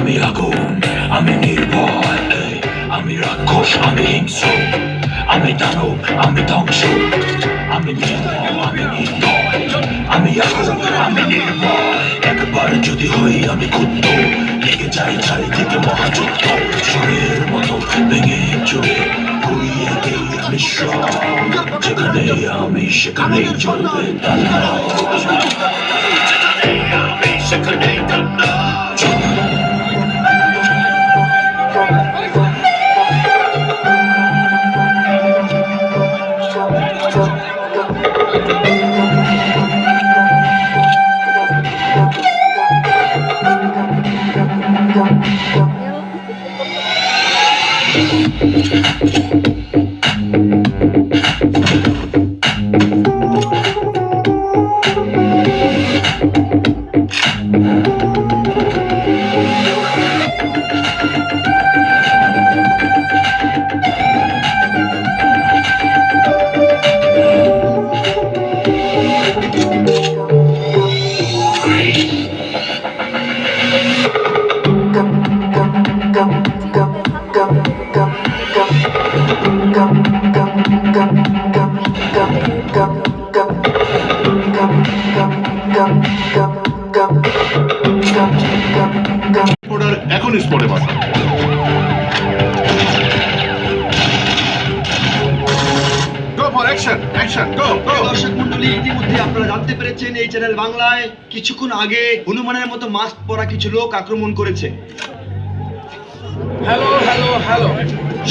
আমি আগুন, আমি নির্ভয়, আমি রাক্ষস, আমি হিংস্র, আমি দানব, আমি ধ্বংস, আমি নির্ভয়, আমি নির্ভয়, আমি আগুন, আমি নির্ভয়। একবার যদি হই আমি ক্ষুব্ধ, লেগে যাই চারিদিকে মহাযুদ্ধ, শরীরের মতো ভেঙে চলে ঘুরিয়ে দিই আমি সব। যেখানে আমি সেখানেই চলবে তান্ডব, যেখানে আমি সেখানেই তান্ডব। এখন স্পটে বাসা দর্শক মন্ডলী, ইতিমধ্যে আপনারা জানতে পেরেছেন এই চ্যানেল বাংলায় কিছুক্ষণ আগে হনুমানের মতো মাস্ক পরা কিছু লোক আক্রমণ করেছে। হ্যালো হ্যালো হ্যালো,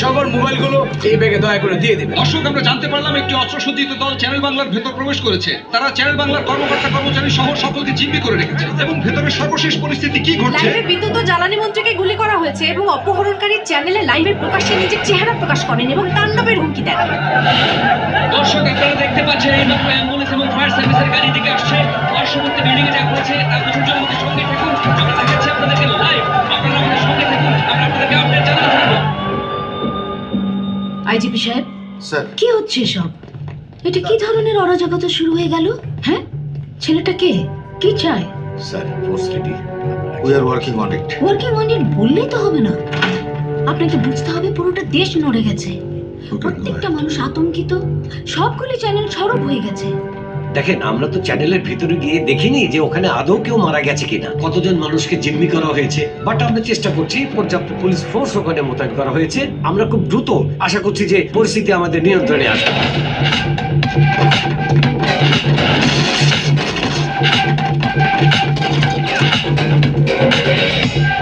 সবার মোবাইলগুলো এই ব্যাগে দয়া করে দিয়ে দেবেন। দর্শক, আমরা জানতে পারলাম একটি অস্ত্রসজ্জিত দল চ্যানেল বাংলার ভেতর প্রবেশ করেছে। তারা চ্যানেল বাংলার কর্মকর্তা কর্মচারী সহ সকলকে জিম্মি করে রেখেছে। এবং ভেতরের সর্বশেষ পরিস্থিতি কি ঘটছে? লাইভে বিদ্যুৎ ও জ্বালানি মন্ত্রীকে গুলি করা হয়েছে এবং অপহরণকারী চ্যানেলে লাইভে প্রকাশ্যে নিজের চেহারা প্রকাশ করেন এবং তাণ্ডবের হুমকি দেন। দর্শক, আপনারা দেখতে পাচ্ছেন এই মাত্র অ্যাম্বুলেন্স এবং ফায়ার সার্ভিসের গাড়ি দিকে আসছে। পার্শ্ববর্তী বিল্ডিং এ যা হয়েছে তার কিছুটা আমাদের সঙ্গে থাকুন, আমরা দেখাচ্ছি আপনাদেরকে লাইভ। আপনারা আমাদের সঙ্গে থাকুন, আমরা আপনাদেরকে আপডেট জানাতে থাকবো। আইজিপি সাহেব, স্যার, কি হচ্ছে সব? এটা কি ধরনের অরাজকতা শুরু হয়ে গেল? হ্যাঁ, ছেলেটা কে? কি চায়? Sir, post ready, we are working on it. Working on it বললেই তো হবে না, আপনাকে বুঝতে হবে পুরোটা দেশ নড়ে গেছে, প্রত্যেকটা মানুষ আতঙ্কিত, সবগুলি চ্যানেল সরব হয়ে গেছে। দেখেন, আমরা তো চ্যানেলের ভিতরে গিয়ে দেখিনি যে ওখানে আদৌ কেউ মারা গেছে কিনা, কতজন মানুষকে জিম্মি করা হয়েছে। বাট আমরা চেষ্টা করছি, পর্যাপ্ত পুলিশ ফোর্স ওখানে মোতায়েন করা হয়েছে। আমরা খুব দ্রুত আশা করছি যে পরিস্থিতি আমাদের নিয়ন্ত্রণে আসবে।